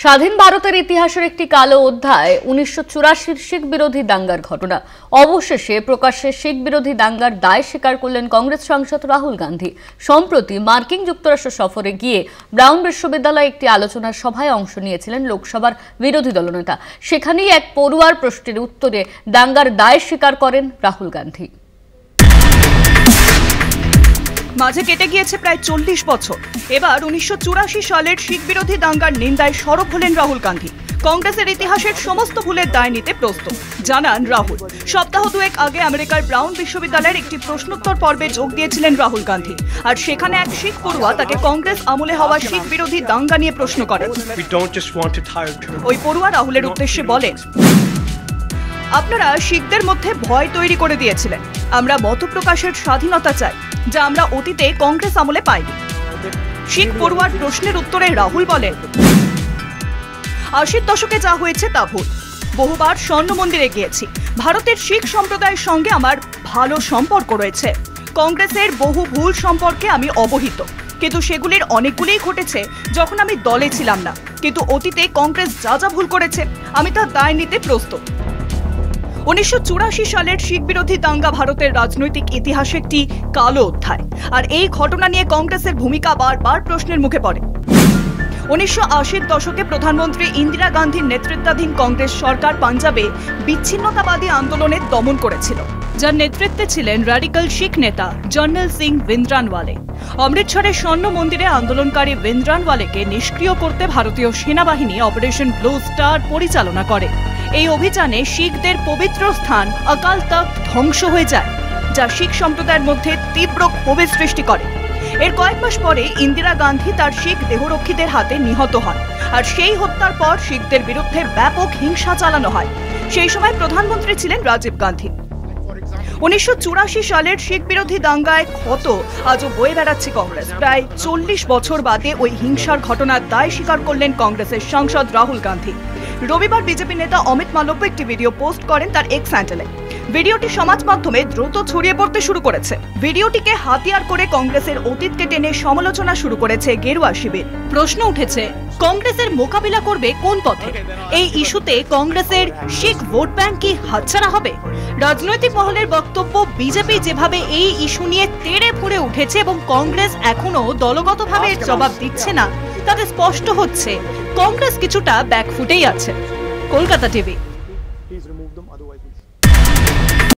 স্বাধীন ভারতের ইতিহাসের একটি কালো অধ্যায় 1984 শিখ বিরোধী দাঙ্গার ঘটনা। অবশেষে প্রকাশ্যে শিখ বিরোধী দাঙ্গার দায় স্বীকার করলেন কংগ্রেস সাংসদ রাহুল গান্ধী। সম্প্রতি মার্কিন যুক্তরাষ্ট্র সফরে গিয়ে ব্রাউন বিশ্ববিদ্যালয়ে একটি আলোচনা সভায় অংশ নিয়েছিলেন লোকসভার বিরোধী দলনেতা। সেখানেই এক পড়ুয়ার প্রশ্নের উত্তরে দাঙ্গার দায় স্বীকার করেন রাহুল গান্ধী। মাঝে কেটে গিয়েছে প্রায় 40 বছর। এবার 1984 সালের শিখ বিরোধী দাঙ্গার নিন্দায় সরব হলেন রাহুল গান্ধী। কংগ্রেসের ইতিহাসের সমস্ত ভুলের দায় নিতে প্রস্তুত জানান রাহুল। সপ্তাহ দুয়েক আগে আমেরিকার ব্রাউন বিশ্ববিদ্যালয়ের একটি প্রশ্নোত্তর পর্বে যোগ দিয়েছিলেন রাহুল গান্ধী, আর সেখানে এক শিখ পড়ুয়া তাকে কংগ্রেস আমলে হওয়া শিখ বিরোধী দাঙ্গা নিয়ে প্রশ্ন করেন। ওই পড়ুয়া রাহুলের উদ্দেশ্যে বলেন, আপনারা শিখদের মধ্যে ভয় তৈরি করে দিয়েছিলেন। আমরা মত প্রকাশের স্বাধীনতা চাই, যা আমরা অতীতে কংগ্রেস আমলে পাইনি। শিখ পড়ুয়ার প্রশ্নের উত্তরে রাহুল বলেন, 80 দশকে যা হয়েছে তা ভুল। বহুবার স্বর্ণ মন্দিরে গিয়েছি। ভারতের শিখ সম্প্রদায়ের সঙ্গে আমার ভালো সম্পর্ক রয়েছে। কংগ্রেসের বহু ভুল সম্পর্কে আমি অবহিত, কিন্তু সেগুলির অনেকগুলিই ঘটেছে যখন আমি দলে ছিলাম না। কিন্তু অতীতে কংগ্রেস যা যা ভুল করেছে আমি তার দায় নিতে প্রস্তুত। 1984 সালের শিখ বিরোধী দাঙ্গা ভারতের রাজনৈতিক ইতিহাসে একটি কালো অধ্যায়, আর এই ঘটনা নিয়ে কংগ্রেসের ভূমিকা বারবার প্রশ্নের মুখে পড়ে। 1980-র দশকে প্রধানমন্ত্রী ইন্দিরা গান্ধীর নেতৃত্বাধীন কংগ্রেস সরকার পাঞ্জাবে বিচ্ছিন্নতাবাদী আন্দোলনের দমন করেছিল, যার নেতৃত্বে ছিলেন র্যাডিক্যাল শিখ নেতা জর্নেল সিং ভিন্দ্রানওয়ালে। অমৃতসরের স্বর্ণ মন্দিরে আন্দোলনকারী ভিন্দ্রানওয়ালেকে নিষ্ক্রিয় করতে ভারতীয় সেনাবাহিনী অপারেশন ব্লু স্টার পরিচালনা করে। এই অভিযানে শিখদের পবিত্র স্থান অকাল তখ্ত ধ্বংস হয়ে যায়, যা শিখ সম্প্রদায়ের মধ্যে তীব্র ক্ষোভের সৃষ্টি করে। এর কয়েক মাস পরে ইন্দিরা গান্ধী তার শিখ দেহরক্ষীদের হাতে নিহত হন, আর সেই হত্যার পর শিখদের বিরুদ্ধে ব্যাপক হিংসা চালানো হয়। সেই সময় প্রধানমন্ত্রী ছিলেন রাজীব গান্ধী। 1984 সালের শিখ বিরোধী দাঙ্গায় ক্ষত আজও বয়ে বেড়াচ্ছে কংগ্রেস। প্রায় 40 বছর বাদে ওই হিংসার ঘটনার দায় স্বীকার করলেন কংগ্রেসের সাংসদ রাহুল গান্ধী। রবিবার বিজেপি নেতা অমিত মালব্য একটি ভিডিও পোস্ট করেন তার এক্স হ্যান্ডেলে। ভিডিওটি সমাজ মাধ্যমে দ্রুত ছড়িয়ে পড়তে শুরু করেছে। ভিডিওটিকে হাতিয়ার করে কংগ্রেসের অতীতকে টেনে সমালোচনা শুরু করেছে গেরুয়া শিবির। প্রশ্ন উঠেছে, কংগ্রেসের মোকাবিলা করবে কোন পথে? এই ইস্যুতে কংগ্রেসের শিখ ভোট ব্যাংক কি হাতছাড়া হবে? রাজনৈতিক মহলের বক্তব্য, বিজেপি যেভাবে এই ইস্যু নিয়ে তেড়ে ফুঁড়ে উঠেছে এবং কংগ্রেস এখনো দলগতভাবে জবাব দিচ্ছে না, তাতে স্পষ্ট হচ্ছে কংগ্রেস কিছুটা ব্যাকফুটেই আছে। কলকাতা টিভি।